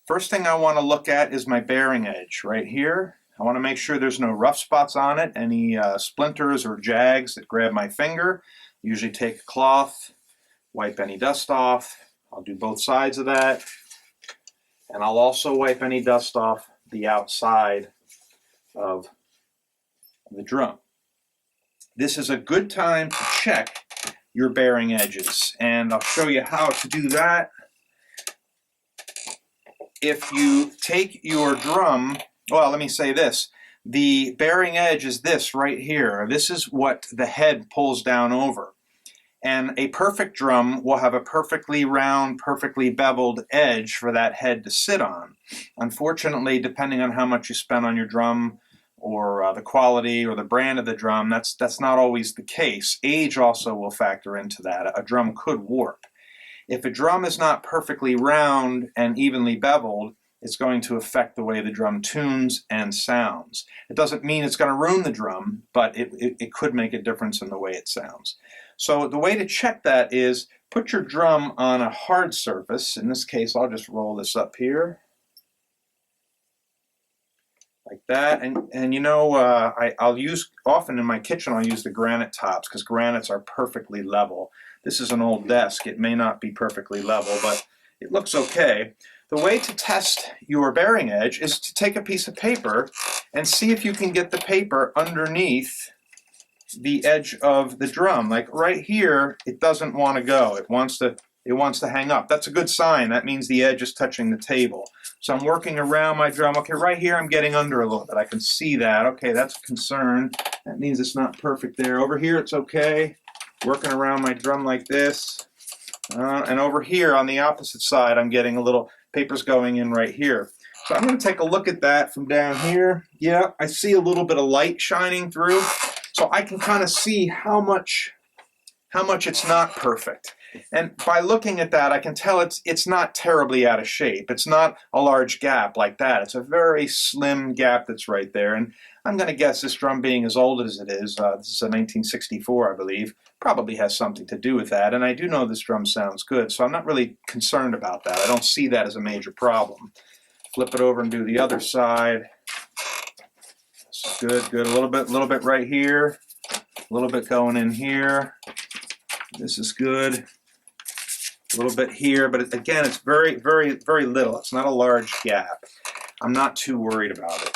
First thing I want to look at is my bearing edge right here. I want to make sure there's no rough spots on it, any splinters or jags that grab my finger. Usually take a cloth, wipe any dust off. I'll do both sides of that. And I'll also wipe any dust off the outside of the drum. This is a good time to check your bearing edges, and I'll show you how to do that. If you take your drum, well, let me say this. The bearing edge is this right here. This is what the head pulls down over. And a perfect drum will have a perfectly round, perfectly beveled edge for that head to sit on. Unfortunately, depending on how much you spend on your drum or the quality or the brand of the drum, that's not always the case. Age also will factor into that. A drum could warp. If a drum is not perfectly round and evenly beveled, it's going to affect the way the drum tunes and sounds. It doesn't mean it's going to ruin the drum, but it could make a difference in the way it sounds. So the way to check that is put your drum on a hard surface. In this case, I'll just roll this up here like that. And you know, I'll use, often in my kitchen, I'll use the granite tops because granites are perfectly level. This is an old desk. It may not be perfectly level, but it looks okay. The way to test your bearing edge is to take a piece of paper and see if you can get the paper underneath the edge of the drum. Like right here, it doesn't want to go. It wants to hang up. That's a good sign. That means the edge is touching the table. So I'm working around my drum. Okay, right here I'm getting under a little bit. I can see that. Okay, that's a concern. That means it's not perfect there. Over here it's okay. Working around my drum like this. And over here on the opposite side, I'm getting a little, paper's going in right here. So I'm going to take a look at that from down here. Yeah, I see a little bit of light shining through. So I can kind of see how much it's not perfect. And by looking at that, I can tell it's not terribly out of shape. It's not a large gap like that. It's a very slim gap that's right there. And I'm going to guess this drum being as old as it is, this is a 1964, I believe, probably has something to do with that. And I do know this drum sounds good, so I'm not really concerned about that. I don't see that as a major problem. Flip it over and do the other side. This is good, good. A little bit right here. A little bit going in here. This is good. A little bit here, but again, it's very, very, very little. It's not a large gap. I'm not too worried about it.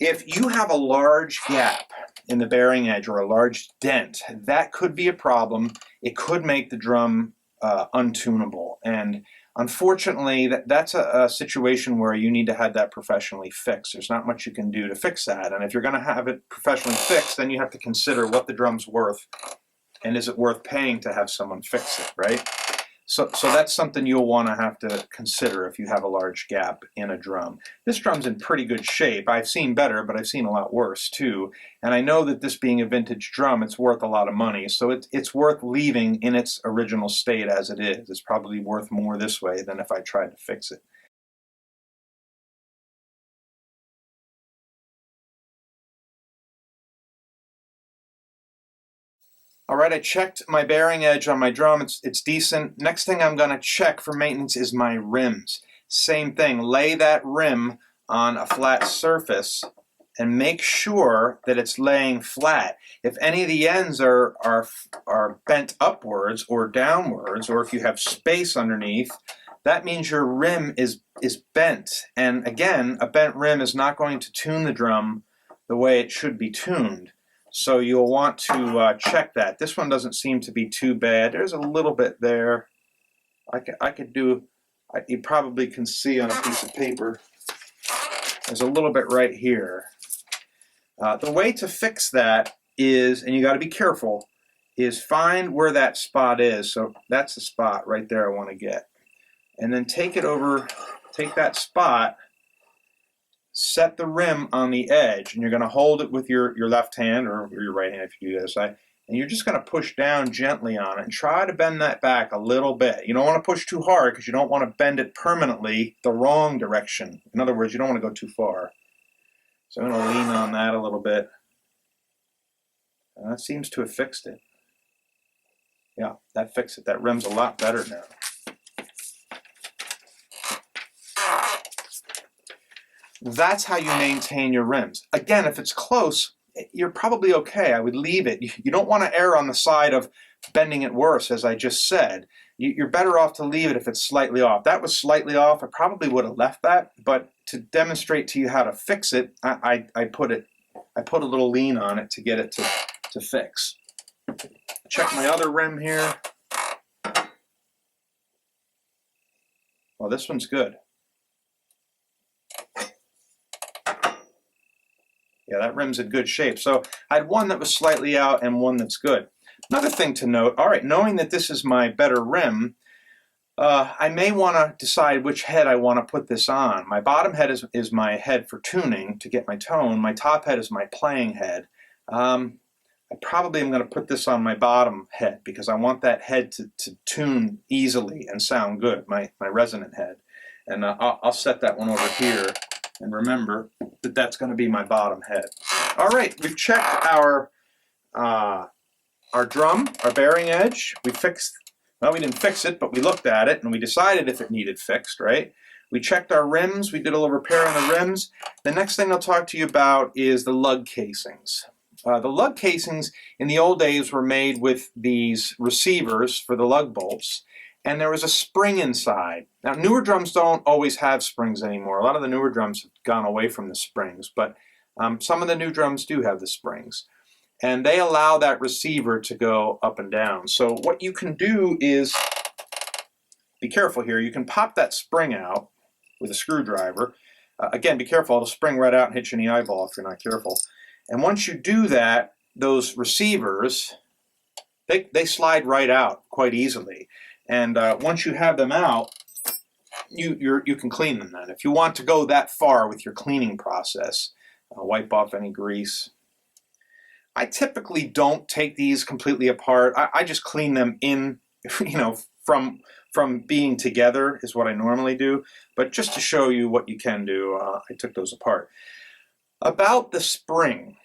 If you have a large gap in the bearing edge or a large dent, that could be a problem. It could make the drum untunable. And unfortunately, that's a situation where you need to have that professionally fixed. There's not much you can do to fix that. And if you're going to have it professionally fixed, then you have to consider what the drum's worth and is it worth paying to have someone fix it, right? So that's something you'll want to have to consider if you have a large gap in a drum. This drum's in pretty good shape. I've seen better, but I've seen a lot worse too. And I know that this being a vintage drum, it's worth a lot of money. So it's worth leaving in its original state as it is. It's probably worth more this way than if I tried to fix it. All right, I checked my bearing edge on my drum. It's decent. Next thing I'm going to check for maintenance is my rims. Same thing. Lay that rim on a flat surface and make sure that it's laying flat. If any of the ends are bent upwards or downwards, or if you have space underneath, that means your rim is bent. And again, a bent rim is not going to tune the drum the way it should be tuned. So you'll want to check that. This one doesn't seem to be too bad. There's a little bit there. You probably can see on a piece of paper. There's a little bit right here. The way to fix that is, and you got to be careful, is find where that spot is. So that's the spot right there I want to get. And then take that spot, set the rim on the edge, and you're going to hold it with your left hand or your right hand if you do this side, and you're just going to push down gently on it and try to bend that back a little bit. You don't want to push too hard because you don't want to bend it permanently the wrong direction. In other words, you don't want to go too far. So I'm going to lean on that a little bit. And that seems to have fixed it. Yeah, that fixed it. That rim's a lot better now. That's how you maintain your rims. Again, if it's close, you're probably okay. I would leave it. You don't want to err on the side of bending it worse, as I just said. You're better off to leave it if it's slightly off. That was slightly off. I probably would have left that, but to demonstrate to you how to fix it, I put a little lean on it to get it to fix. Check my other rim here. Well, this one's good. Yeah, that rim's in good shape. So I had one that was slightly out and one that's good. Another thing to note, all right, knowing that this is my better rim, I may want to decide which head I want to put this on. My bottom head is my head for tuning to get my tone. My top head is my playing head. I probably am going to put this on my bottom head because I want that head to tune easily and sound good, my resonant head. And I'll set that one over here. And remember that that's going to be my bottom head. All right, we've checked our drum, our bearing edge. We didn't fix it, but we looked at it and we decided if it needed fixed, right? We checked our rims. We did a little repair on the rims. The next thing I'll talk to you about is the lug casings. The lug casings in the old days were made with these receivers for the lug bolts, and there was a spring inside. Now, newer drums don't always have springs anymore. A lot of the newer drums have gone away from the springs, but some of the new drums do have the springs. And they allow that receiver to go up and down. So what you can do is, be careful here, you can pop that spring out with a screwdriver. Again, be careful, it'll spring right out and hit you in the eyeball if you're not careful. And once you do that, those receivers, they slide right out quite easily. And once you have them out, you can clean them then. If you want to go that far with your cleaning process, wipe off any grease. I typically don't take these completely apart. I just clean them in, from being together is what I normally do. But just to show you what you can do, I took those apart. About the spring.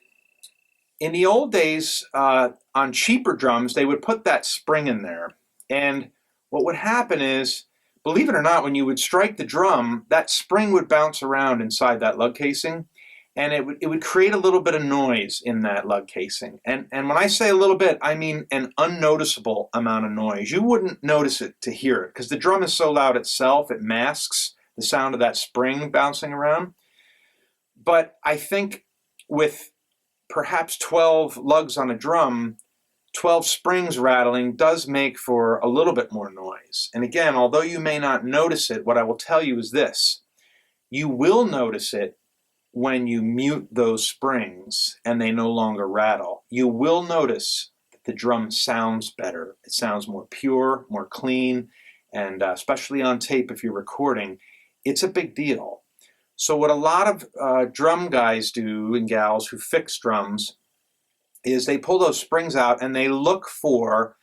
In the old days, on cheaper drums, they would put that spring in there. And what would happen is, believe it or not, when you would strike the drum, that spring would bounce around inside that lug casing, and it would create a little bit of noise in that lug casing. And when I say a little bit, I mean an unnoticeable amount of noise. You wouldn't notice it to hear it, because the drum is so loud itself, it masks the sound of that spring bouncing around. But I think with perhaps 12 lugs on a drum, 12 springs rattling does make for a little bit more noise. And again, although you may not notice it, what I will tell you is this. You will notice it when you mute those springs and they no longer rattle. You will notice that the drum sounds better. It sounds more pure, more clean, and especially on tape if you're recording, it's a big deal. So what a lot of drum guys do and gals who fix drums is they pull those springs out and they look for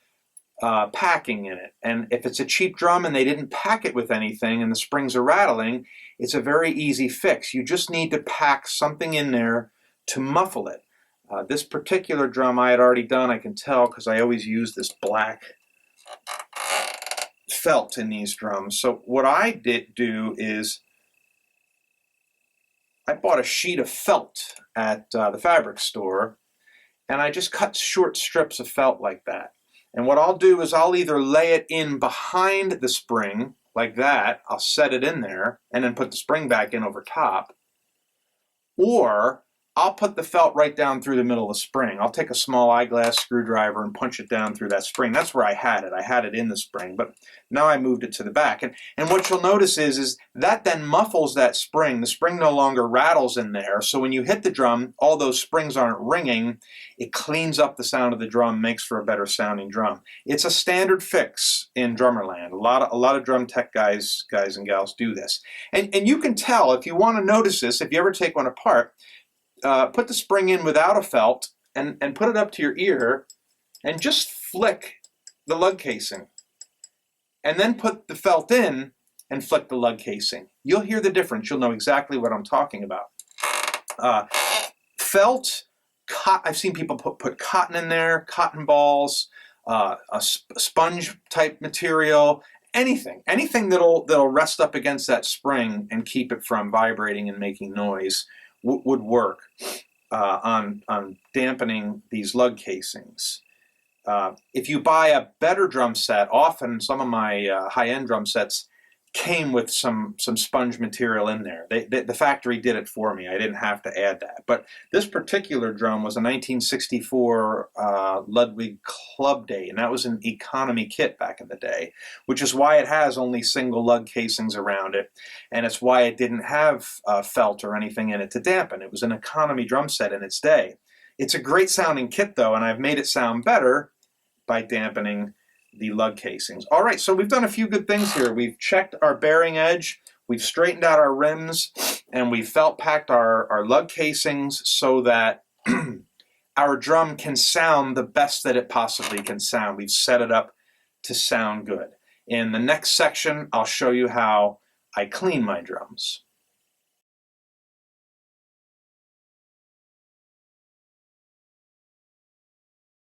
packing in it. And if it's a cheap drum and they didn't pack it with anything and the springs are rattling, it's a very easy fix. You just need to pack something in there to muffle it. This particular drum I had already done, I can tell, because I always use this black felt in these drums. So what I did do is I bought a sheet of felt at the fabric store, and I just cut short strips of felt like that. And what I'll do is I'll either lay it in behind the spring, like that, I'll set it in there, and then put the spring back in over top, or I'll put the felt right down through the middle of the spring. I'll take a small eyeglass screwdriver and punch it down through that spring. That's where I had it. I had it in the spring, but now I moved it to the back. And what you'll notice is that then muffles that spring. The spring no longer rattles in there. So when you hit the drum, all those springs aren't ringing. It cleans up the sound of the drum, makes for a better sounding drum. It's a standard fix in Drummerland. A lot of drum tech guys and gals do this. And you can tell, if you want to notice this, if you ever take one apart, put the spring in without a felt and put it up to your ear and just flick the lug casing. And then put the felt in and flick the lug casing. You'll hear the difference. You'll know exactly what I'm talking about. Felt, I've seen people put cotton in there, cotton balls, a sponge type material, anything that'll rest up against that spring and keep it from vibrating and making noise would work on dampening these lug casings. If you buy a better drum set, often some of my high-end drum sets came with some sponge material in there. The factory did it for me. I didn't have to add that. But this particular drum was a 1964 Ludwig Club Day, and that was an economy kit back in the day, which is why it has only single lug casings around it, and it's why it didn't have felt or anything in it to dampen. It was an economy drum set in its day. It's a great sounding kit, though, and I've made it sound better by dampening the lug casings. All right, so we've done a few good things here. We've checked our bearing edge, we've straightened out our rims, and we've felt packed our lug casings so that our drum can sound the best that it possibly can sound. We've set it up to sound good. In the next section, I'll show you how I clean my drums.